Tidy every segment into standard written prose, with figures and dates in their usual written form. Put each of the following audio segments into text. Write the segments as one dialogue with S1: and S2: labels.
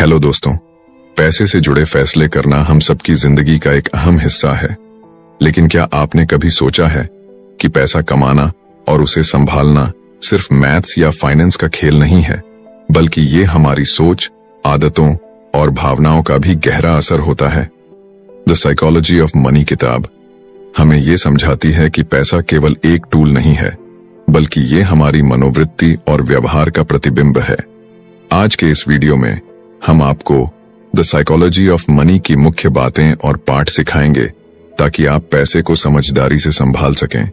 S1: Hello दोस्तों, पैसे से जुड़े फैसले करना हम सबकी जिंदगी का एक अहम हिस्सा है। लेकिन क्या आपने कभी सोचा है कि पैसा कमाना और उसे संभालना सिर्फ मैथ्स या फाइनेंस का खेल नहीं है, बल्कि ये हमारी सोच, आदतों और भावनाओं का भी गहरा असर होता है। द साइकोलॉजी ऑफ मनी किताब हमें ये समझाती है कि पैसा केवल एक टूल नहीं है, बल्कि ये हमारी मनोवृत्ति और व्यवहार का प्रतिबिंब है। आज के इस वीडियो में हम आपको द साइकोलॉजी ऑफ मनी की मुख्य बातें और पाठ सिखाएंगे, ताकि आप पैसे को समझदारी से संभाल सकें,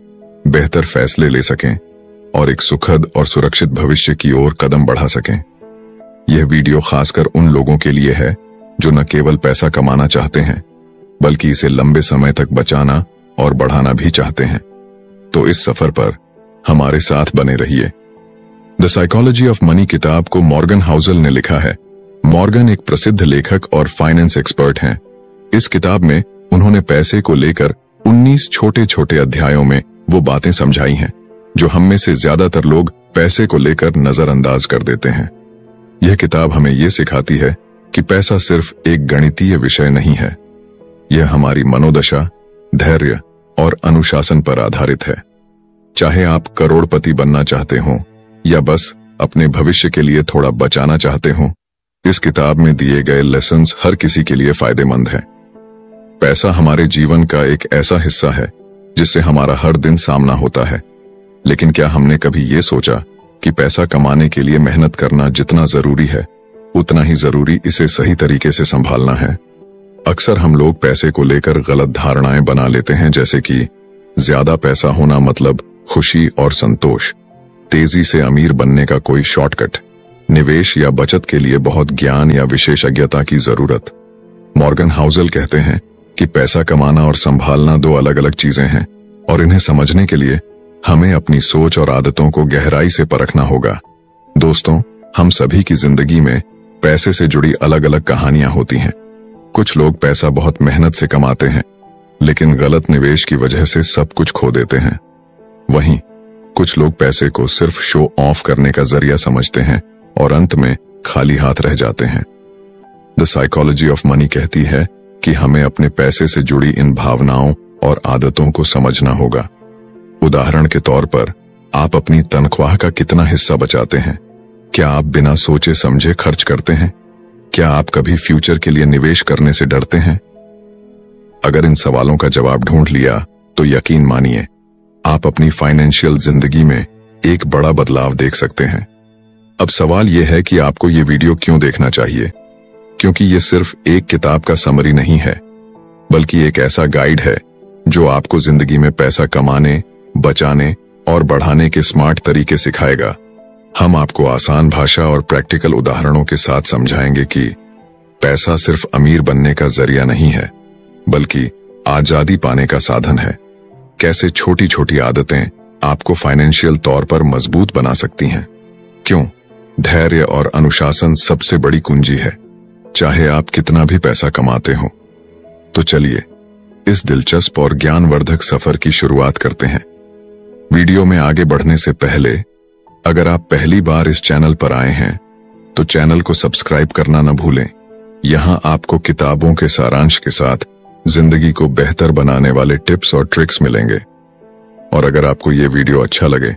S1: बेहतर फैसले ले सकें और एक सुखद और सुरक्षित भविष्य की ओर कदम बढ़ा सकें। यह वीडियो खासकर उन लोगों के लिए है जो न केवल पैसा कमाना चाहते हैं, बल्कि इसे लंबे समय तक बचाना और बढ़ाना भी चाहते हैं। तो इस सफर पर हमारे साथ बने रहिए। द साइकोलॉजी ऑफ मनी किताब को मॉर्गन हाउसल ने लिखा है। मॉर्गन एक प्रसिद्ध लेखक और फाइनेंस एक्सपर्ट हैं। इस किताब में उन्होंने पैसे को लेकर 19 छोटे छोटे अध्यायों में वो बातें समझाई हैं जो हम में से ज्यादातर लोग पैसे को लेकर नजरअंदाज कर देते हैं। यह किताब हमें ये सिखाती है कि पैसा सिर्फ एक गणितीय विषय नहीं है, यह हमारी मनोदशा, धैर्य और अनुशासन पर आधारित है। चाहे आप करोड़पति बनना चाहते हो या बस अपने भविष्य के लिए थोड़ा बचाना चाहते हो, इस किताब में दिए गए लेसन्स हर किसी के लिए फायदेमंद हैं। पैसा हमारे जीवन का एक ऐसा हिस्सा है जिससे हमारा हर दिन सामना होता है, लेकिन क्या हमने कभी ये सोचा कि पैसा कमाने के लिए मेहनत करना जितना जरूरी है, उतना ही जरूरी इसे सही तरीके से संभालना है। अक्सर हम लोग पैसे को लेकर गलत धारणाएं बना लेते हैं, जैसे कि ज्यादा पैसा होना मतलब खुशी और संतोष, तेजी से अमीर बनने का कोई शॉर्टकट, निवेश या बचत के लिए बहुत ज्ञान या विशेषज्ञता की जरूरत। मॉर्गन हाउसल कहते हैं कि पैसा कमाना और संभालना दो अलग अलग चीजें हैं, और इन्हें समझने के लिए हमें अपनी सोच और आदतों को गहराई से परखना होगा। दोस्तों, हम सभी की जिंदगी में पैसे से जुड़ी अलग अलग कहानियां होती हैं। कुछ लोग पैसा बहुत मेहनत से कमाते हैं, लेकिन गलत निवेश की वजह से सब कुछ खो देते हैं। वहीं कुछ लोग पैसे को सिर्फ शो ऑफ करने का जरिया समझते हैं और अंत में खाली हाथ रह जाते हैं। द साइकोलॉजी ऑफ मनी कहती है कि हमें अपने पैसे से जुड़ी इन भावनाओं और आदतों को समझना होगा। उदाहरण के तौर पर, आप अपनी तनख्वाह का कितना हिस्सा बचाते हैं? क्या आप बिना सोचे समझे खर्च करते हैं? क्या आप कभी फ्यूचर के लिए निवेश करने से डरते हैं? अगर इन सवालों का जवाब ढूंढ लिया तो यकीन मानिए, आप अपनी फाइनेंशियल जिंदगी में एक बड़ा बदलाव देख सकते हैं। अब सवाल यह है कि आपको ये वीडियो क्यों देखना चाहिए, क्योंकि ये सिर्फ एक किताब का समरी नहीं है, बल्कि एक ऐसा गाइड है जो आपको जिंदगी में पैसा कमाने, बचाने और बढ़ाने के स्मार्ट तरीके सिखाएगा। हम आपको आसान भाषा और प्रैक्टिकल उदाहरणों के साथ समझाएंगे कि पैसा सिर्फ अमीर बनने का जरिया नहीं है, बल्कि आजादी पाने का साधन है। कैसे छोटी छोटी आदतें आपको फाइनेंशियल तौर पर मजबूत बना सकती हैं। क्यों धैर्य और अनुशासन सबसे बड़ी कुंजी है, चाहे आप कितना भी पैसा कमाते हो। तो चलिए इस दिलचस्प और ज्ञानवर्धक सफर की शुरुआत करते हैं। वीडियो में आगे बढ़ने से पहले, अगर आप पहली बार इस चैनल पर आए हैं तो चैनल को सब्सक्राइब करना न भूलें। यहां आपको किताबों के सारांश के साथ जिंदगी को बेहतर बनाने वाले टिप्स और ट्रिक्स मिलेंगे। और अगर आपको ये वीडियो अच्छा लगे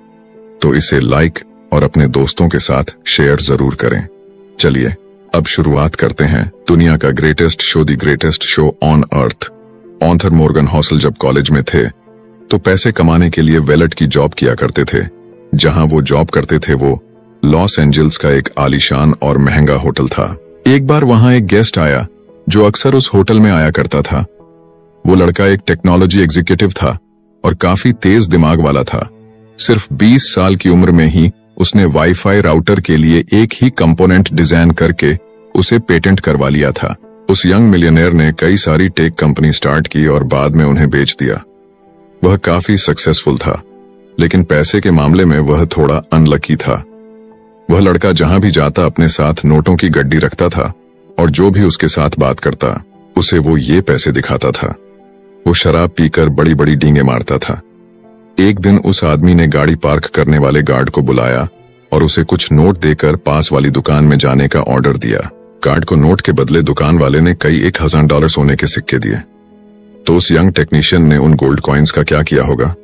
S1: तो इसे लाइक और अपने दोस्तों के साथ शेयर जरूर करें। चलिए अब शुरुआत करते हैं। दुनिया का greatest show, the greatest show on earth. Author Morgan Housel जब कॉलेज में थे तो पैसे कमाने के लिए वेलेट की जॉब किया करते थे। जहां वो जॉब करते थे वो लॉस एंजल्स का एक आलीशान और महंगा होटल था। एक बार वहां एक गेस्ट आया जो अक्सर उस होटल में आया करता था। वो लड़का एक टेक्नोलॉजी एग्जीक्यूटिव था और काफी तेज दिमाग वाला था। सिर्फ 20 साल की उम्र में ही उसने वाईफाई राउटर के लिए एक ही कंपोनेंट डिजाइन करके उसे पेटेंट करवा लिया था। उस यंग मिलियनेयर ने कई सारी टेक कंपनी स्टार्ट की और बाद में उन्हें बेच दिया। वह काफी सक्सेसफुल था, लेकिन पैसे के मामले में वह थोड़ा अनलकी था। वह लड़का जहां भी जाता अपने साथ नोटों की गड्डी रखता था, और जो भी उसके साथ बात करता उसे वो ये पैसे दिखाता था। वो शराब पीकर बड़ी बड़ी डींगे मारता था। एक दिन उस आदमी ने गाड़ी पार्क करने वाले गार्ड को बुलाया और उसे कुछ नोट देकर पास वाली दुकान में जाने का ऑर्डर दिया। कार्ड को नोट के बदले दुकान वाले ने कई $1000 सोने के सिक्के दिए। तो उस यंग टेक्नीशियन ने उन गोल्ड कॉइन्स का क्या किया होगा?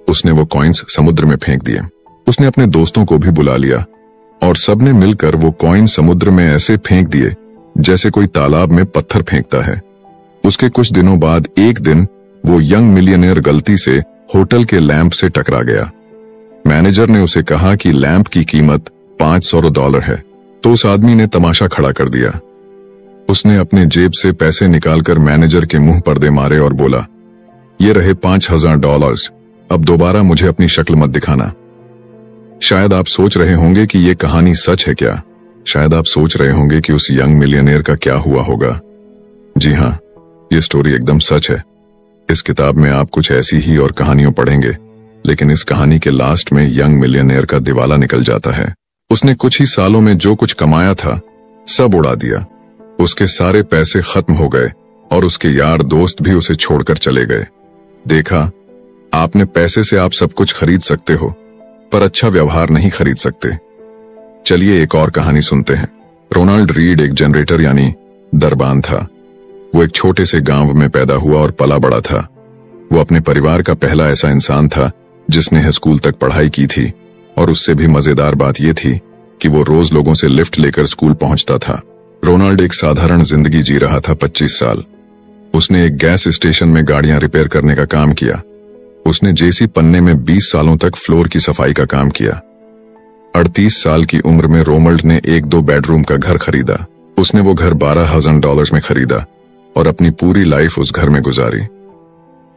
S1: उसने वो कॉइन्स समुद्र में फेंक दिए। उसने अपने दोस्तों को भी बुला लिया और सबने मिलकर वो कॉइन समुद्र में ऐसे फेंक दिए जैसे कोई तालाब में पत्थर फेंकता है। उसके कुछ दिनों बाद एक दिन वो यंग मिलियनेयर गलती से होटल के लैंप से टकरा गया। मैनेजर ने उसे कहा कि लैंप की कीमत $500 है, तो उस आदमी ने तमाशा खड़ा कर दिया। उसने अपने जेब से पैसे निकालकर मैनेजर के मुंह पर दे मारे और बोला, ये रहे $5000, अब दोबारा मुझे अपनी शक्ल मत दिखाना। शायद आप सोच रहे होंगे कि ये कहानी सच है क्या? शायद आप सोच रहे होंगे कि उस यंग मिलियनेयर का क्या हुआ होगा। जी हाँ, ये स्टोरी एकदम सच है। इस किताब में आप कुछ ऐसी ही और कहानियों पढ़ेंगे, लेकिन इस कहानी के लास्ट में यंग मिलियनेयर का दिवाला निकल जाता है। उसने कुछ ही सालों में जो कुछ कमाया था सब उड़ा दिया। उसके सारे पैसे खत्म हो गए और उसके यार दोस्त भी उसे छोड़कर चले गए। देखा, आपने पैसे से आप सब कुछ खरीद सकते हो, पर अच्छा व्यवहार नहीं खरीद सकते। चलिए एक और कहानी सुनते हैं। रोनाल्ड रीड एक जनरेटर यानी दरबान था। वो एक छोटे से गांव में पैदा हुआ और पला बड़ा था। वो अपने परिवार का पहला ऐसा इंसान था जिसने स्कूल तक पढ़ाई की थी, और उससे भी मजेदार बात यह थी कि वो रोज लोगों से लिफ्ट लेकर स्कूल पहुंचता था। रोनाल्ड एक साधारण जिंदगी जी रहा था। 25 साल। उसने एक गैस स्टेशन में गाड़ियां रिपेयर करने का काम किया। उसने जेसी पन्ने में 20 सालों तक फ्लोर की सफाई का काम किया। 38 साल की उम्र में रोनाल्ड ने एक 2 बेडरूम का घर खरीदा। उसने वो घर $12,000 में खरीदा और अपनी पूरी लाइफ उस घर में गुजारी।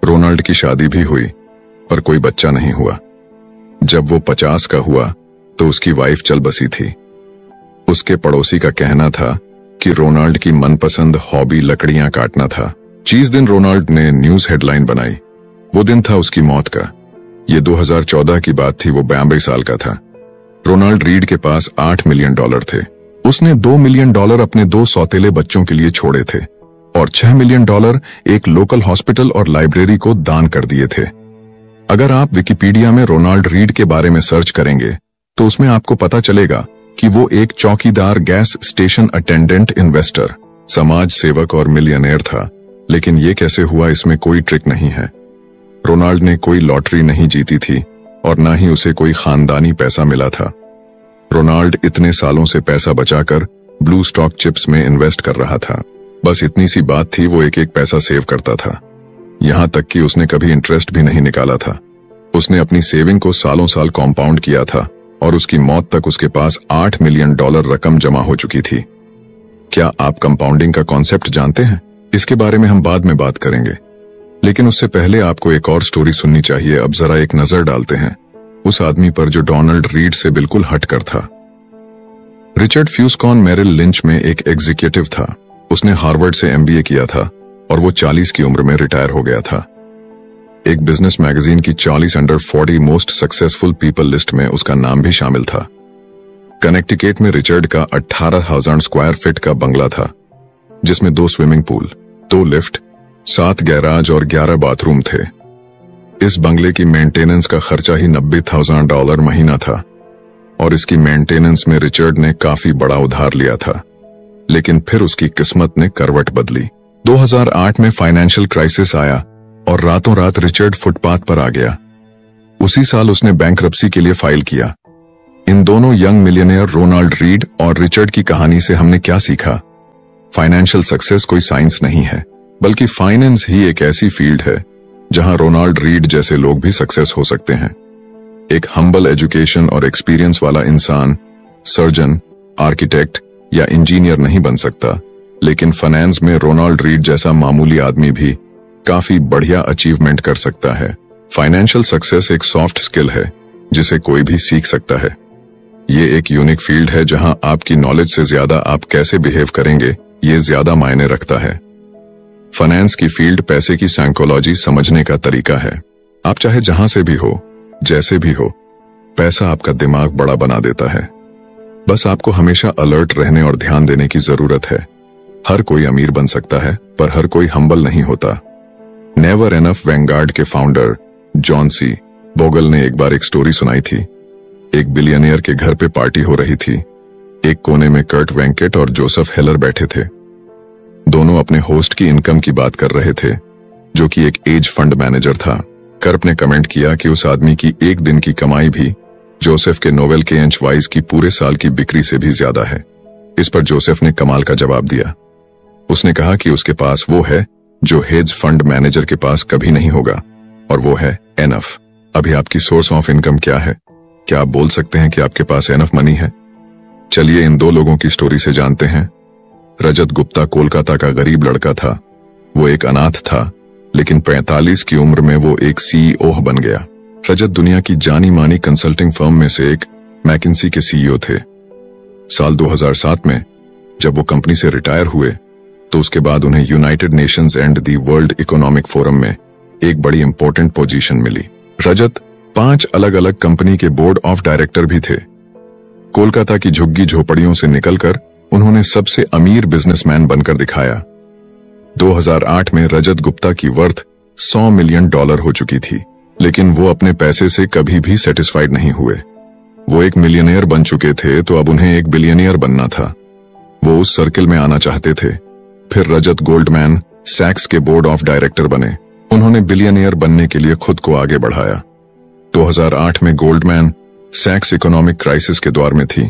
S1: रोनाल्ड की शादी भी हुई, पर कोई बच्चा नहीं हुआ। जब वो 50 का हुआ तो उसकी वाइफ चल बसी थी। उसके पड़ोसी का कहना था कि रोनाल्ड की मनपसंद हॉबी लकड़ियां काटना था। जिस दिन रोनाल्ड ने न्यूज हेडलाइन बनाई, वो दिन था उसकी मौत का। ये 2014 की बात थी। वो 82 साल का था। रोनाल्ड रीड के पास $8 मिलियन थे। उसने $2 मिलियन अपने 2 सौतेले बच्चों के लिए छोड़े थे और $6 मिलियन एक लोकल हॉस्पिटल और लाइब्रेरी को दान कर दिए थे। अगर आप विकिपीडिया में रोनाल्ड रीड के बारे में सर्च करेंगे तो उसमें आपको पता चलेगा कि वो एक चौकीदार, गैस स्टेशन अटेंडेंट, इन्वेस्टर, समाज सेवक और मिलियनेयर था। लेकिन ये कैसे हुआ, इसमें कोई ट्रिक नहीं है। रोनाल्ड ने कोई लॉटरी नहीं जीती थी और ना ही उसे कोई खानदानी पैसा मिला था। रोनाल्ड इतने सालों से पैसा बचाकर ब्लू स्टॉक चिप्स में इन्वेस्ट कर रहा था। बस इतनी सी बात थी, वो एक एक पैसा सेव करता था। यहां तक कि उसने कभी इंटरेस्ट भी नहीं निकाला था। उसने अपनी सेविंग को सालों साल कॉम्पाउंड किया था और उसकी मौत तक उसके पास $8 मिलियन रकम जमा हो चुकी थी। क्या आप कंपाउंडिंग का कॉन्सेप्ट जानते हैं? इसके बारे में हम बाद में बात करेंगे, लेकिन उससे पहले आपको एक और स्टोरी सुननी चाहिए। अब जरा एक नजर डालते हैं उस आदमी पर जो डोनाल्ड रीड से बिल्कुल हटकर था। रिचर्ड फ्यूस्कॉन मेरिल लिंच में एक एग्जीक्यूटिव था। उसने हार्वर्ड से MBA किया था और वो 40 की उम्र में रिटायर हो गया था। एक बिजनेस मैगजीन की 40 under 40 most successful people list में उसका नाम भी शामिल था। कनेक्टिकट में रिचर्ड का 18,000 स्क्वायर फीट का बंगला था, जिसमें 2 स्विमिंग पूल, 2 लिफ्ट, 7 गैराज और 11 बाथरूम थे। इस बंगले की मेंटेनेंस का खर्चा ही $90,000 महीना था और इसकी मेंटेनेंस में रिचर्ड ने काफी बड़ा उधार लिया था। लेकिन फिर उसकी किस्मत ने करवट बदली। 2008 में फाइनेंशियल क्राइसिस आया और रातों रात रिचर्ड फुटपाथ पर आ गया। उसी साल उसने बैंकरप्सी के लिए फाइल किया। इन दोनों यंग मिलियनेयर रोनाल्ड रीड और रिचर्ड की कहानी से हमने क्या सीखा? फाइनेंशियल सक्सेस कोई साइंस नहीं है, बल्कि फाइनेंस ही एक ऐसी फील्ड है जहां रोनाल्ड रीड जैसे लोग भी सक्सेस हो सकते हैं। एक हम्बल एजुकेशन और एक्सपीरियंस वाला इंसान सर्जन, आर्किटेक्ट या इंजीनियर नहीं बन सकता, लेकिन फाइनेंस में रोनाल्ड रीड जैसा मामूली आदमी भी काफी बढ़िया अचीवमेंट कर सकता है। फाइनेंशियल सक्सेस एक सॉफ्ट स्किल है जिसे कोई भी सीख सकता है। ये एक यूनिक फील्ड है जहां आपकी नॉलेज से ज्यादा आप कैसे बिहेव करेंगे ये ज्यादा मायने रखता है। फाइनेंस की फील्ड पैसे की साइकोलॉजी समझने का तरीका है। आप चाहे जहां से भी हो, जैसे भी हो, पैसा आपका दिमाग बड़ा बना देता है। बस आपको हमेशा अलर्ट रहने और ध्यान देने की जरूरत है। हर कोई अमीर बन सकता है, पर हर कोई हम्बल नहीं होता। नेवर एनफ वैंगार्ड के फाउंडर जॉन सी बोगल ने एक बार एक स्टोरी सुनाई थी। एक बिलियनियर के घर पे पार्टी हो रही थी। एक कोने में कर्ट वेंकेट और जोसेफ हेलर बैठे थे। दोनों अपने होस्ट की इनकम की बात कर रहे थे, जो कि एक एज फंड मैनेजर था। कर्प ने कमेंट किया कि उस आदमी की एक दिन की कमाई भी जोसेफ के नोवेल के एंचवाइज की पूरे साल की बिक्री से भी ज्यादा है। इस पर जोसेफ ने कमाल का जवाब दिया। उसने कहा कि उसके पास वो है जो हेज फंड मैनेजर के पास कभी नहीं होगा, और वो है एनफ। अभी आपकी सोर्स ऑफ इनकम क्या है? क्या आप बोल सकते हैं कि आपके पास एनफ मनी है? चलिए इन दो लोगों की स्टोरी से जानते हैं। रजत गुप्ता कोलकाता का गरीब लड़का था। वो एक अनाथ था, लेकिन 45 की उम्र में वो एक सीईओ बन गया। रजत दुनिया की जानी मानी कंसल्टिंग फर्म में से एक मैकिन्सी के सीईओ थे। साल 2007 में जब वो कंपनी से रिटायर हुए, तो उसके बाद उन्हें United Nations and the world economic forum में एक बड़ी इंपॉर्टेंट पोजीशन मिली। रजत 5 अलग अलग कंपनी के बोर्ड ऑफ डायरेक्टर भी थे। कोलकाता की झुग्गी झोपड़ियों से निकलकर उन्होंने सबसे अमीर बिजनेसमैन बनकर दिखाया। 2008 में रजत गुप्ता की वर्थ $100 मिलियन हो चुकी थी, लेकिन वो अपने पैसे से कभी भी सेटिस्फाइड नहीं हुए। वो एक मिलियनेयर बन चुके थे, तो अब उन्हें एक बिलियनियर बनना था। वो उस सर्किल में आना चाहते थे। फिर रजत गोल्डमैन सैक्स के बोर्ड ऑफ डायरेक्टर बने। उन्होंने बिलियनियर बनने के लिए खुद को आगे बढ़ाया। 2008 में गोल्डमैन सैक्स इकोनॉमिक क्राइसिस के दौर में थी।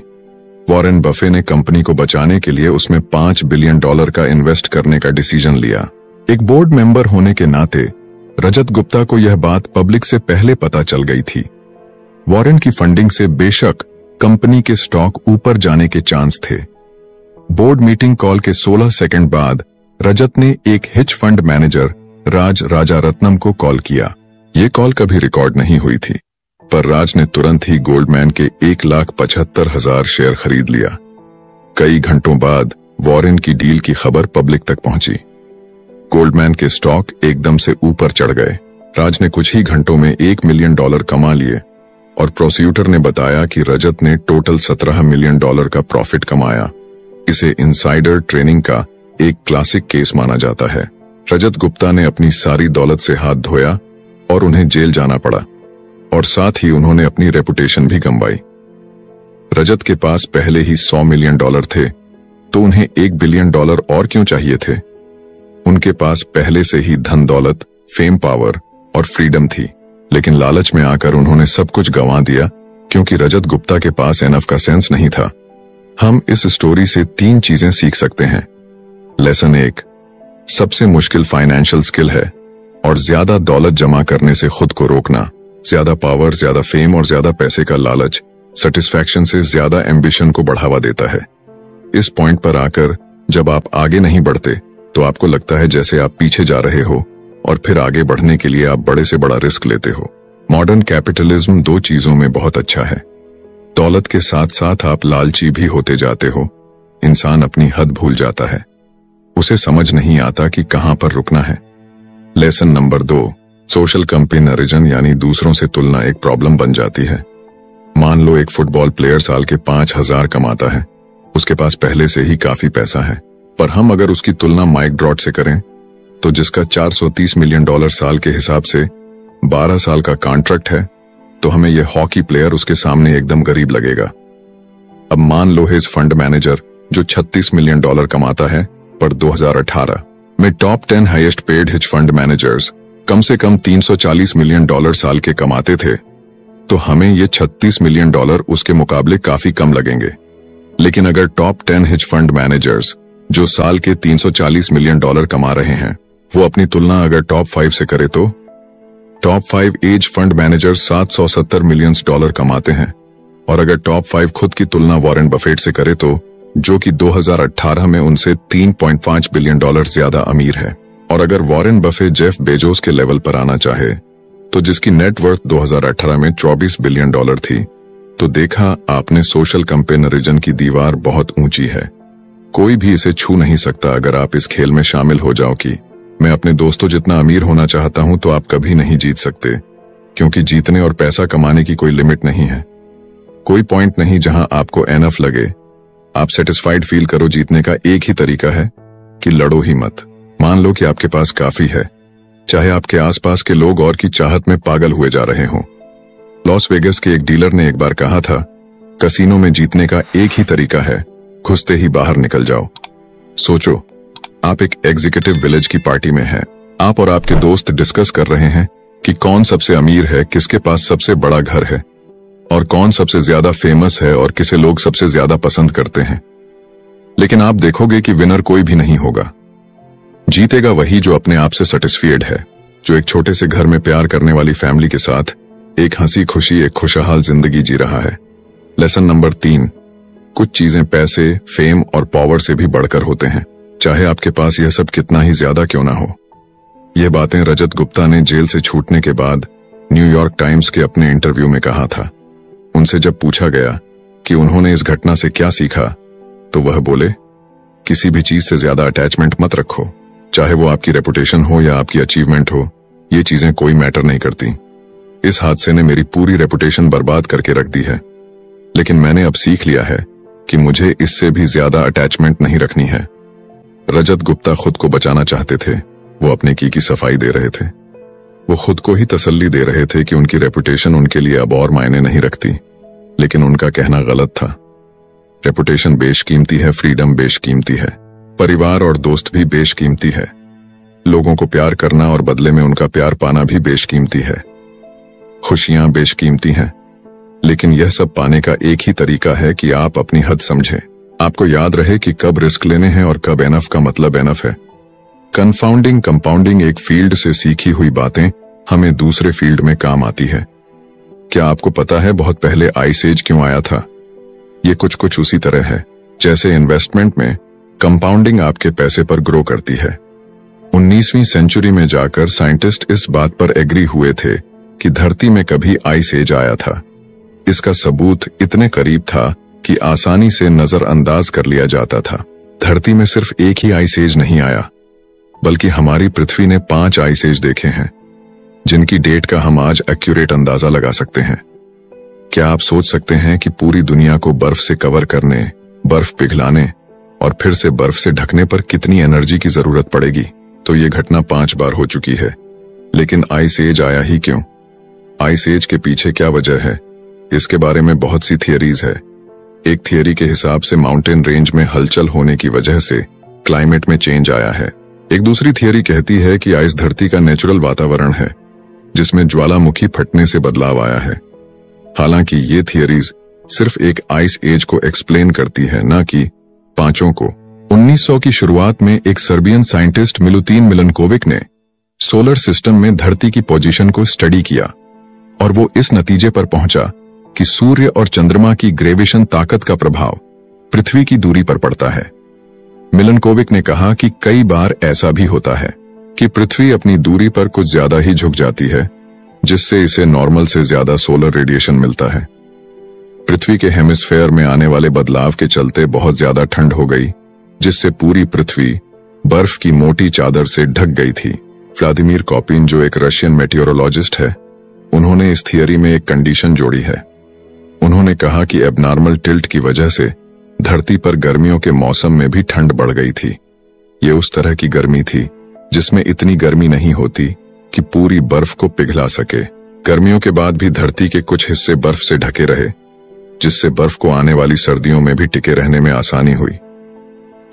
S1: वॉरेन बफे ने कंपनी को बचाने के लिए उसमें $5 बिलियन का इन्वेस्ट करने का डिसीजन लिया। एक बोर्ड मेंबर होने के नाते रजत गुप्ता को यह बात पब्लिक से पहले पता चल गई थी। वॉरेन की फंडिंग से बेशक कंपनी के स्टॉक ऊपर जाने के चांस थे। बोर्ड मीटिंग कॉल के 16 सेकंड बाद रजत ने एक हिच फंड मैनेजर राज राजारत्नम को कॉल किया। ये कॉल कभी रिकॉर्ड नहीं हुई थी, पर राज ने तुरंत ही गोल्डमैन के 1,75,000 शेयर खरीद लिया। कई घंटों बाद वॉरेन की डील की खबर पब्लिक तक पहुंची। गोल्डमैन के स्टॉक एकदम से ऊपर चढ़ गए। राज ने कुछ ही घंटों में $1 मिलियन कमा लिए, और प्रोसिक्यूटर ने बताया कि रजत ने टोटल $17 मिलियन का प्रॉफिट कमाया। इसे इनसाइडर ट्रेनिंग का एक क्लासिक केस माना जाता है। रजत गुप्ता ने अपनी सारी दौलत से हाथ धोया और उन्हें जेल जाना पड़ा, और साथ ही उन्होंने अपनी रेपुटेशन भी गंवाई। रजत के पास पहले ही $100 मिलियन थे, तो उन्हें $1 बिलियन और क्यों चाहिए थे? उनके पास पहले से ही धन दौलत, फेम, पावर और फ्रीडम थी, लेकिन लालच में आकर उन्होंने सब कुछ गंवा दिया, क्योंकि रजत गुप्ता के पास एनफ का सेंस नहीं था। हम इस स्टोरी से 3 चीजें सीख सकते हैं। लेसन 1, सबसे मुश्किल फाइनेंशियल स्किल है और ज्यादा दौलत जमा करने से खुद को रोकना। ज्यादा पावर, ज्यादा फेम और ज्यादा पैसे का लालच सेटिस्फैक्शन से ज्यादा एम्बिशन को बढ़ावा देता है। इस पॉइंट पर आकर जब आप आगे नहीं बढ़ते, तो आपको लगता है जैसे आप पीछे जा रहे हो, और फिर आगे बढ़ने के लिए आप बड़े से बड़ा रिस्क लेते हो। मॉडर्न कैपिटलिज्म 2 चीजों में बहुत अच्छा है। दौलत के साथ साथ आप लालची भी होते जाते हो। इंसान अपनी हद भूल जाता है, उसे समझ नहीं आता कि कहां पर रुकना है। लेसन नंबर 2, सोशल कंपेरिजन यानी दूसरों से तुलना एक प्रॉब्लम बन जाती है। मान लो एक फुटबॉल प्लेयर साल के 5,000 कमाता है, उसके पास पहले से ही काफी पैसा है, पर हम अगर उसकी तुलना माइक ड्रॉट से करें, तो जिसका $430 मिलियन साल के हिसाब से 12 साल का कॉन्ट्रैक्ट है, तो हमें यह हॉकी प्लेयर उसके सामने एकदम गरीब लगेगा। अब मान लो हिज फंड मैनेजर जो $36 मिलियन कमाता है, पर 2018 में top 10 highest paid hedge fund managers कम से कम $340 मिलियन साल के कमाते थे, तो हमें ये $36 मिलियन उसके मुकाबले काफी कम लगेंगे। लेकिन अगर टॉप 10 हिज फंड मैनेजर्स जो साल के $340 मिलियन कमा रहे हैं, वो अपनी तुलना अगर टॉप 5 से करे, तो top 5 hedge fund manager $770 million कमाते हैं, और अगर टॉप 5 खुद की तुलना वॉरेन बफेट से करे, तो जो कि 2018 में उनसे $3.5 बिलियन ज्यादा अमीर है। और अगर वॉरेन बफे जेफ बेजोस के लेवल पर आना चाहे, तो जिसकी नेट वर्थ 2018 में $24 बिलियन थी, तो देखा आपने सोशल कंपेरिजन की दीवार बहुत ऊंची है। कोई भी इसे छू नहीं सकता। अगर आप इस खेल में शामिल हो जाओ कि मैं अपने दोस्तों जितना अमीर होना चाहता हूं, तो आप कभी नहीं जीत सकते, क्योंकि जीतने और पैसा कमाने की कोई लिमिट नहीं है। कोई पॉइंट नहीं जहां आपको एनफ लगे। आप सेटिस्फाइड फील करो। जीतने का एक ही तरीका है कि लड़ो ही मत। मान लो कि आपके पास काफी है, चाहे आपके आसपास के लोग और की चाहत में पागल हुए जा रहे हों। लॉस वेगस के एक डीलर ने एक बार कहा था कसीनो में जीतने का एक ही तरीका है, घुसते ही बाहर निकल जाओ। सोचो, आप एक एग्जीक्यूटिव विलेज की पार्टी में हैं। आप और आपके दोस्त डिस्कस कर रहे हैं कि कौन सबसे अमीर है, किसके पास सबसे बड़ा घर है और कौन सबसे ज्यादा फेमस है और किसे लोग सबसे ज्यादा पसंद करते हैं। लेकिन आप देखोगे कि विनर कोई भी नहीं होगा। जीतेगा वही जो अपने आप से सैटिस्फाइड है, जो एक छोटे से घर में प्यार करने वाली फैमिली के साथ एक हंसी खुशी एक खुशहाल जिंदगी जी रहा है। लेसन नंबर 3, कुछ चीजें पैसे, फेम और पावर से भी बढ़कर होते हैं, चाहे आपके पास यह सब कितना ही ज्यादा क्यों ना हो। ये बातें रजत गुप्ता ने जेल से छूटने के बाद न्यूयॉर्क टाइम्स के अपने इंटरव्यू में कहा था। उनसे जब पूछा गया कि उन्होंने इस घटना से क्या सीखा, तो वह बोले, किसी भी चीज से ज्यादा अटैचमेंट मत रखो, चाहे वो आपकी रेपुटेशन हो या आपकी अचीवमेंट हो, ये चीजें कोई मैटर नहीं करती। इस हादसे ने मेरी पूरी रेपुटेशन बर्बाद करके रख दी है, लेकिन मैंने अब सीख लिया है कि मुझे इससे भी ज्यादा अटैचमेंट नहीं रखनी है। रजत गुप्ता खुद को बचाना चाहते थे, वो अपने की सफाई दे रहे थे। वो खुद को ही तसल्ली दे रहे थे कि उनकी रेपुटेशन उनके लिए अब और मायने नहीं रखती, लेकिन उनका कहना गलत था। रेपुटेशन बेशकीमती है, फ्रीडम बेशकीमती है, परिवार और दोस्त भी बेशकीमती है, लोगों को प्यार करना और बदले में उनका प्यार पाना भी बेशकीमती है, खुशियां बेशकीमती हैं, लेकिन यह सब पाने का एक ही तरीका है कि आप अपनी हद समझें। आपको याद रहे कि कब रिस्क लेने हैं और कब एनफ का मतलब एनफ है। कन्फाउंडिंग कंपाउंडिंग एक फील्ड से सीखी हुई बातें हमें दूसरे फील्ड में काम आती है। क्या आपको पता है बहुत पहले आइस एज क्यों आया था? ये कुछ उसी तरह है जैसे इन्वेस्टमेंट में कंपाउंडिंग आपके पैसे पर ग्रो करती है। 19वीं सेंचुरी में जाकर साइंटिस्ट इस बात पर एग्री हुए थे कि धरती में कभी आइस एज आया था। इसका सबूत इतने करीब था कि आसानी से नजरअंदाज कर लिया जाता था। धरती में सिर्फ एक ही आइस एज नहीं आया, बल्कि हमारी पृथ्वी ने 5 आइस एज देखे हैं, जिनकी डेट का हम आज एक्यूरेट अंदाजा लगा सकते हैं। क्या आप सोच सकते हैं कि पूरी दुनिया को बर्फ से कवर करने, बर्फ पिघलाने और फिर से बर्फ से ढकने पर कितनी एनर्जी की जरूरत पड़ेगी? तो ये घटना 5 बार हो चुकी है, लेकिन आइस एज आया ही क्यों? आइस एज के पीछे क्या वजह है? इसके बारे में बहुत सी थियरीज है। एक थियरी के हिसाब से माउंटेन रेंज में हलचल होने की वजह से क्लाइमेट में चेंज आया है। एक दूसरी थियरी कहती है कि आइस धरती का नेचुरल वातावरण है, जिसमें ज्वालामुखी फटने से बदलाव आया है। हालांकि ये थियरीज सिर्फ एक आइस एज को एक्सप्लेन करती है, न कि 5 को। 1900 की शुरुआत में एक सर्बियन साइंटिस्ट मिलुतिन मिलनकोविक ने सोलर सिस्टम में धरती की पोजीशन को स्टडी किया और वो इस नतीजे पर पहुंचा कि सूर्य और चंद्रमा की ग्रेविशन ताकत का प्रभाव पृथ्वी की दूरी पर पड़ता है। मिलनकोविक ने कहा कि कई बार ऐसा भी होता है कि पृथ्वी अपनी दूरी पर कुछ ज्यादा ही झुक जाती है, जिससे इसे नॉर्मल से ज्यादा सोलर रेडिएशन मिलता है। पृथ्वी के हेमिस्फेयर में आने वाले बदलाव के चलते बहुत ज्यादा ठंड हो गई, जिससे पूरी पृथ्वी बर्फ की मोटी चादर से ढक गई थी। व्लादिमीर कॉपिन, जो एक रशियन मेटियोरोलॉजिस्ट है, उन्होंने इस थियरी में एक कंडीशन जोड़ी है। उन्होंने कहा कि एबनॉर्मल टिल्ट की वजह से धरती पर गर्मियों के मौसम में भी ठंड बढ़ गई थी। ये उस तरह की गर्मी थी जिसमें इतनी गर्मी नहीं होती कि पूरी बर्फ को पिघला सके। गर्मियों के बाद भी धरती के कुछ हिस्से बर्फ से ढके रहे, जिससे बर्फ को आने वाली सर्दियों में भी टिके रहने में आसानी हुई।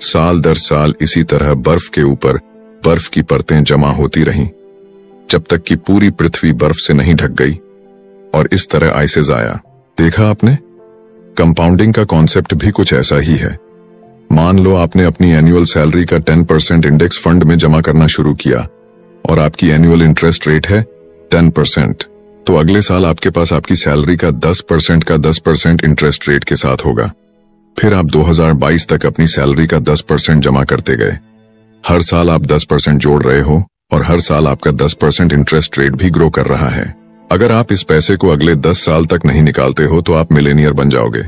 S1: साल दर साल इसी तरह बर्फ के ऊपर बर्फ की परतें जमा होती रहीं, जब तक कि पूरी पृथ्वी बर्फ से नहीं ढक गई और इस तरह आइसेज आया। देखा आपने, कंपाउंडिंग का कॉन्सेप्ट भी कुछ ऐसा ही है। मान लो आपने अपनी एनुअल सैलरी का 10% इंडेक्स फंड में जमा करना शुरू किया और आपकी एनुअल इंटरेस्ट रेट है 10%, तो अगले साल आपके पास आपकी सैलरी का 10% का 10% इंटरेस्ट रेट के साथ होगा। फिर आप 2022 तक अपनी सैलरी का 10% जमा करते गए। हर साल आप 10% जोड़ रहे हो और हर साल आपका 10% इंटरेस्ट रेट भी ग्रो कर रहा है। अगर आप इस पैसे को अगले 10 साल तक नहीं निकालते हो तो आप मिलेनियर बन जाओगे।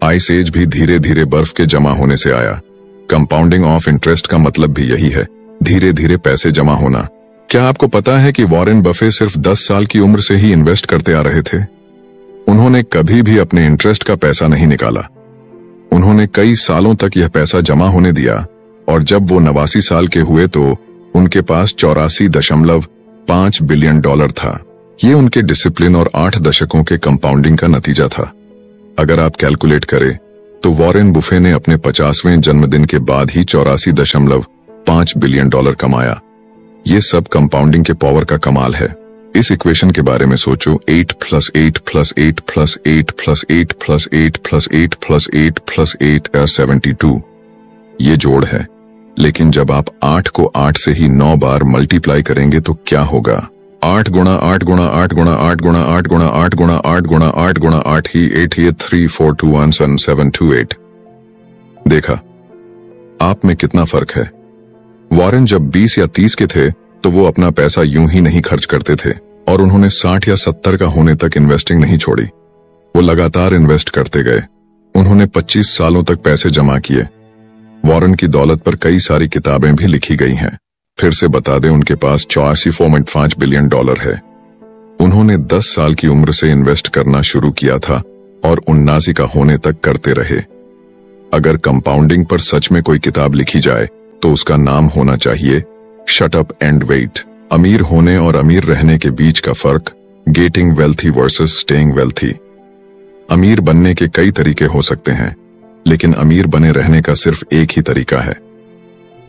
S1: आइस एज भी धीरे धीरे बर्फ के जमा होने से आया। कंपाउंडिंग ऑफ इंटरेस्ट का मतलब भी यही है, धीरे धीरे पैसे जमा होना। क्या आपको पता है कि वॉरेन बफे सिर्फ 10 साल की उम्र से ही इन्वेस्ट करते आ रहे थे? उन्होंने कभी भी अपने इंटरेस्ट का पैसा नहीं निकाला। उन्होंने कई सालों तक यह पैसा जमा होने दिया और जब वो 89 साल के हुए तो उनके पास $84.5 बिलियन था। ये उनके डिसिप्लिन और 8 दशकों के कंपाउंडिंग का नतीजा था। अगर आप कैलकुलेट करें तो वॉरेन बुफे ने अपने 50वें जन्मदिन के बाद ही 84.5 बिलियन डॉलर कमाया। ये सब कंपाउंडिंग के पावर का कमाल है। इस इक्वेशन के बारे में सोचो, 8 + 8 + 8 + 8 + 8 + 8 + 8 + 8 + 8 72। ये जोड़ है, लेकिन जब आप 8 को 8 से ही 9 बार मल्टीप्लाई करेंगे तो क्या होगा? 8 गुणा 8 गुणा 8 गुणा 8 गुणा 8 गुणा 8 गुणा 8 गुणा 8 गुणा 8 ही 8 ही 3 4 2 1 7 7 2 8। देखा आप में कितना फर्क है। वॉरेन जब 20 या 30 के थे तो वो अपना पैसा यूं ही नहीं खर्च करते थे, और उन्होंने 60 या 70 का होने तक इन्वेस्टिंग नहीं छोड़ी। वो लगातार इन्वेस्ट करते गए। उन्होंने 25 सालों तक पैसे जमा किए। वॉरेन की दौलत पर कई सारी किताबें भी लिखी गई हैं। फिर से बता दें, उनके पास 84.5 बिलियन डॉलर है। उन्होंने 10 साल की उम्र से इन्वेस्ट करना शुरू किया था और 79 का होने तक करते रहे। अगर कंपाउंडिंग पर सच में कोई किताब लिखी जाए तो उसका नाम होना चाहिए शट अप एंड वेट। अमीर होने और अमीर रहने के बीच का फर्क, getting wealthy versus staying wealthy. अमीर बनने के कई तरीके हो सकते हैं, लेकिन अमीर बने रहने का सिर्फ एक ही तरीका है।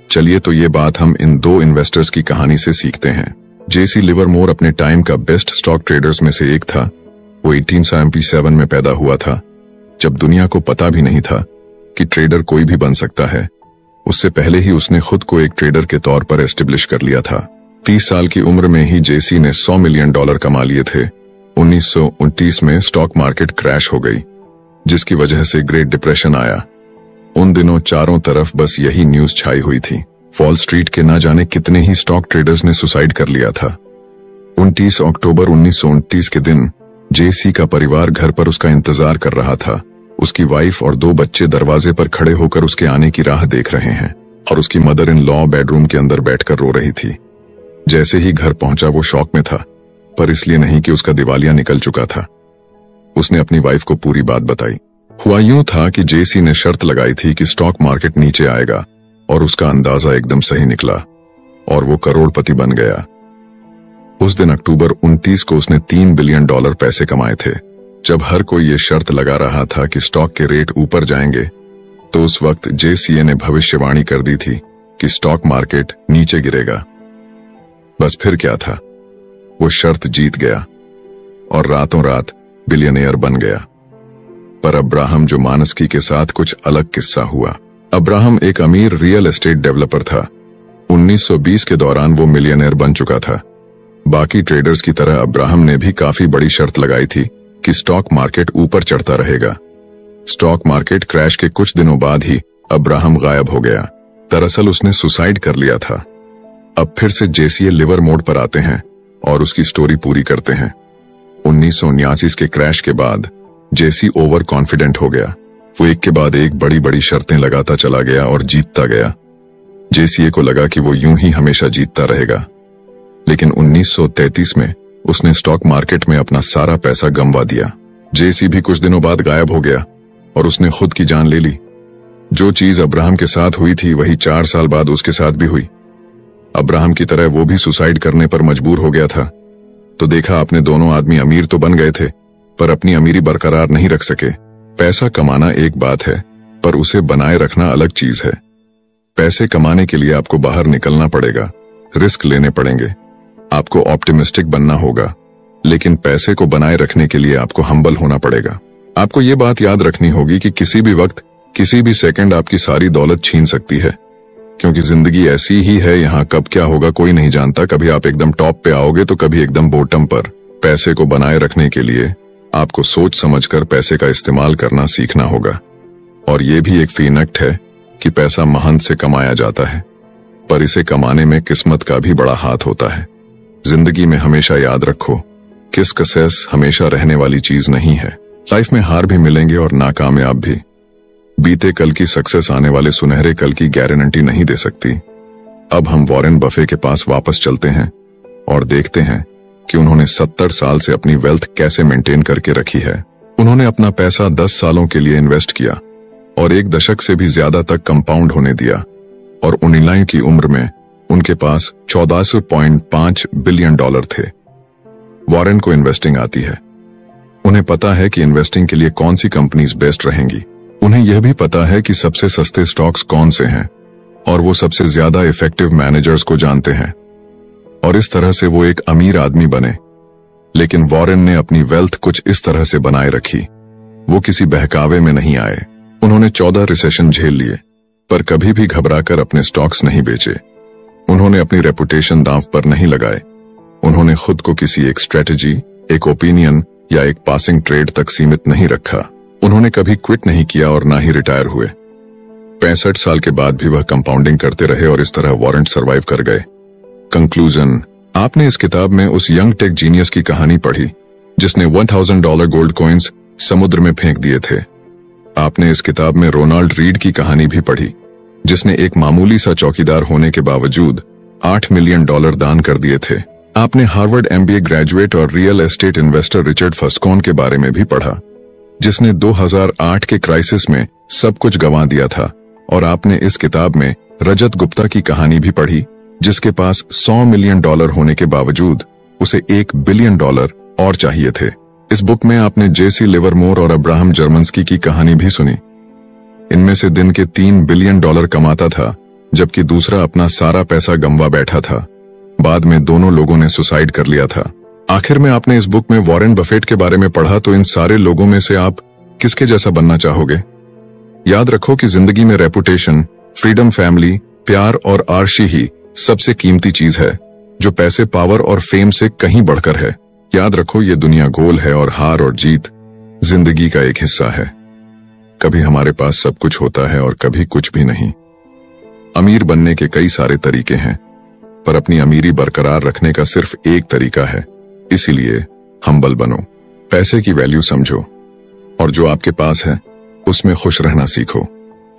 S1: चलिए तो ये बात हम इन दो इन्वेस्टर्स की कहानी से सीखते हैं। जेसी लिवरमोर अपने टाइम का बेस्ट स्टॉक ट्रेडर्स में से एक था। वो 1877 में पैदा हुआ था, जब दुनिया को पता भी नहीं था कि ट्रेडर कोई भी बन सकता है। उससे पहले ही उसने खुद को एक ट्रेडर के तौर पर एस्टेब्लिश कर लिया था। 30 साल की उम्र में ही जेसी ने $100 मिलियन कमा लिए थे। 1929 में स्टॉक मार्केट क्रैश हो गई, जिसकी वजह से ग्रेट डिप्रेशन आया। उन दिनों चारों तरफ बस यही न्यूज छाई हुई थी। वॉल स्ट्रीट के ना जाने कितने ही स्टॉक ट्रेडर्स ने सुसाइड कर लिया था। 29 अक्टूबर 1929 के दिन जेसी का परिवार घर पर उसका इंतजार कर रहा था। उसकी वाइफ और 2 बच्चे दरवाजे पर खड़े होकर उसके आने की राह देख रहे हैं, और उसकी मदर इन लॉ बेडरूम के अंदर बैठकर रो रही थी। जैसे ही घर पहुंचा वो शॉक में था, पर इसलिए नहीं कि उसका दिवालिया निकल चुका था। उसने अपनी वाइफ को पूरी बात बताई। हुआ यूं था कि जेसी ने शर्त लगाई थी कि स्टॉक मार्केट नीचे आएगा, और उसका अंदाजा एकदम सही निकला और वो करोड़पति बन गया। उस दिन अक्टूबर 29 को उसने $3 बिलियन पैसे कमाए थे। जब हर कोई ये शर्त लगा रहा था कि स्टॉक के रेट ऊपर जाएंगे, तो उस वक्त जेसीए ने भविष्यवाणी कर दी थी कि स्टॉक मार्केट नीचे गिरेगा। बस फिर क्या था, वो शर्त जीत गया और रातों रात बिलियनियर बन गया। पर अब्राहम जो मानस्की के साथ कुछ अलग किस्सा हुआ। अब्राहम एक अमीर रियल एस्टेट डेवलपर था। 1920 के दौरान वो मिलियनियर बन चुका था। बाकी ट्रेडर्स की तरह अब्राहम ने भी काफी बड़ी शर्त लगाई थी कि स्टॉक मार्केट ऊपर चढ़ता रहेगा। स्टॉक मार्केट क्रैश के कुछ दिनों बाद ही अब्राहम गायब हो गया। दरअसल उसने सुसाइड कर लिया था। अब फिर से जेसीए लिवरमोर पर आते हैं और उसकी स्टोरी पूरी करते हैं। 1979 के क्रैश के बाद जेसी ओवर कॉन्फिडेंट हो गया। वो एक के बाद एक बड़ी बड़ी शर्तें लगाता चला गया और जीतता गया। जेसीए को लगा कि वो यूं ही हमेशा जीतता रहेगा, लेकिन 1933 में उसने स्टॉक मार्केट में अपना सारा पैसा गंवा दिया। जेसी भी कुछ दिनों बाद गायब हो गया और उसने खुद की जान ले ली। जो चीज अब्राहम के साथ हुई थी वही 4 साल बाद उसके साथ भी हुई। अब्राहम की तरह वो भी सुसाइड करने पर मजबूर हो गया था। तो देखा आपने, दोनों आदमी अमीर तो बन गए थे, पर अपनी अमीरी बरकरार नहीं रख सके। पैसा कमाना एक बात है, पर उसे बनाए रखना अलग चीज है। पैसे कमाने के लिए आपको बाहर निकलना पड़ेगा, रिस्क लेने पड़ेंगे, आपको ऑप्टिमिस्टिक बनना होगा, लेकिन पैसे को बनाए रखने के लिए आपको हम्बल होना पड़ेगा। आपको ये बात याद रखनी होगी कि किसी भी वक्त, किसी भी सेकंड आपकी सारी दौलत छीन सकती है, क्योंकि जिंदगी ऐसी ही है। यहाँ कब क्या होगा कोई नहीं जानता। कभी आप एकदम टॉप पे आओगे तो कभी एकदम बॉटम पर। पैसे को बनाए रखने के लिए आपको सोच समझकर पैसे का इस्तेमाल करना सीखना होगा। और ये भी एक फीनक्ट है कि पैसा महंत से कमाया जाता है, पर इसे कमाने में किस्मत का भी बड़ा हाथ होता है। जिंदगी में हमेशा याद रखो, किस सक्सेस हमेशा रहने वाली चीज नहीं है। लाइफ में हार भी मिलेंगे और नाकामयाब भी। बीते कल की सक्सेस आने वाले सुनहरे कल की गारंटी नहीं दे सकती। अब हम वॉरेन बफे के पास वापस चलते हैं और देखते हैं कि उन्होंने 70 साल से अपनी वेल्थ कैसे मेंटेन करके रखी है। उन्होंने अपना पैसा 10 सालों के लिए इन्वेस्ट किया और 1 दशक से भी ज्यादा तक कंपाउंड होने दिया, और 19 की उम्र में उनके पास $14.5 बिलियन थे। वॉरेन को इन्वेस्टिंग आती है, उन्हें पता है कि इन्वेस्टिंग के लिए कौन सी कंपनीज बेस्ट रहेंगी। उन्हें यह भी पता है कि सबसे सस्ते स्टॉक्स कौन से हैं और वो सबसे ज्यादा इफेक्टिव मैनेजर्स को जानते हैं। और इस तरह से वो एक अमीर आदमी बने। लेकिन वॉरेन ने अपनी वेल्थ कुछ इस तरह से बनाए रखी। वो किसी बहकावे में नहीं आए। उन्होंने 14 रिसेशन झेल लिए, पर कभी भी घबराकर अपने स्टॉक्स नहीं बेचे। उन्होंने अपनी रेपुटेशन दांव पर नहीं लगाए। उन्होंने खुद को किसी एक स्ट्रेटजी, एक ओपिनियन या एक पासिंग ट्रेड तक सीमित नहीं रखा। उन्होंने कभी क्विट नहीं किया और ना ही रिटायर हुए। 65 साल के बाद भी वह कंपाउंडिंग करते रहे और इस तरह वॉरेन सरवाइव कर गए। कंक्लूजन, आपने इस किताब में उस यंग टेक जीनियस की कहानी पढ़ी जिसने $1000 गोल्ड कॉइन्स समुद्र में फेंक दिए थे। आपने इस किताब में रोनाल्ड रीड की कहानी भी पढ़ी जिसने एक मामूली सा चौकीदार होने के बावजूद $8 मिलियन दान कर दिए थे। आपने हार्वर्ड MBA ग्रेजुएट और रियल एस्टेट इन्वेस्टर रिचर्ड फस्कॉन के बारे में भी पढ़ा जिसने 2008 के क्राइसिस में सब कुछ गंवा दिया था। और आपने इस किताब में रजत गुप्ता की कहानी भी पढ़ी जिसके पास $100 मिलियन होने के बावजूद उसे $1 बिलियन और चाहिए थे। इस बुक में आपने JC लिवरमोर और अब्राहम जर्मन्स्की की कहानी भी सुनी। इनमें से दिन के $3 बिलियन कमाता था जबकि दूसरा अपना सारा पैसा गंवा बैठा था। बाद में दोनों लोगों ने सुसाइड कर लिया था। आखिर में आपने इस बुक में वॉरेन बफेट के बारे में पढ़ा तो इन सारे लोगों में से आप किसके जैसा बनना चाहोगे? याद रखो कि जिंदगी में रेपुटेशन, फ्रीडम, फैमिली, प्यार और आर्शी ही सबसे कीमती चीज है जो पैसे, पावर और फेम से कहीं बढ़कर है। याद रखो ये दुनिया गोल है और हार और जीत जिंदगी का एक हिस्सा है। कभी हमारे पास सब कुछ होता है और कभी कुछ भी नहीं। अमीर बनने के कई सारे तरीके हैं पर अपनी अमीरी बरकरार रखने का सिर्फ एक तरीका है। इसीलिए हम्बल बनो, पैसे की वैल्यू समझो और जो आपके पास है उसमें खुश रहना सीखो।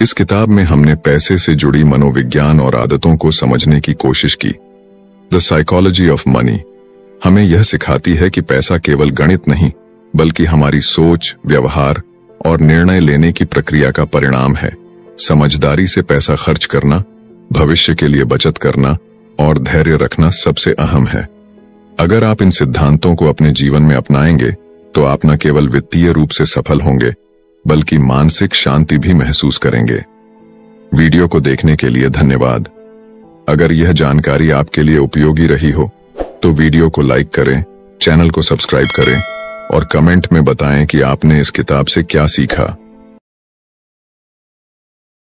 S1: इस किताब में हमने पैसे से जुड़ी मनोविज्ञान और आदतों को समझने की कोशिश की। द साइकोलॉजी ऑफ मनी हमें यह सिखाती है कि पैसा केवल गणित नहीं बल्कि हमारी सोच, व्यवहार और निर्णय लेने की प्रक्रिया का परिणाम है। समझदारी से पैसा खर्च करना, भविष्य के लिए बचत करना और धैर्य रखना सबसे अहम है। अगर आप इन सिद्धांतों को अपने जीवन में अपनाएंगे तो आप न केवल वित्तीय रूप से सफल होंगे बल्कि मानसिक शांति भी महसूस करेंगे। वीडियो को देखने के लिए धन्यवाद। अगर यह जानकारी आपके लिए उपयोगी रही हो तो वीडियो को लाइक करें, चैनल को सब्सक्राइब करें और कमेंट में बताएं कि आपने इस किताब से क्या सीखा।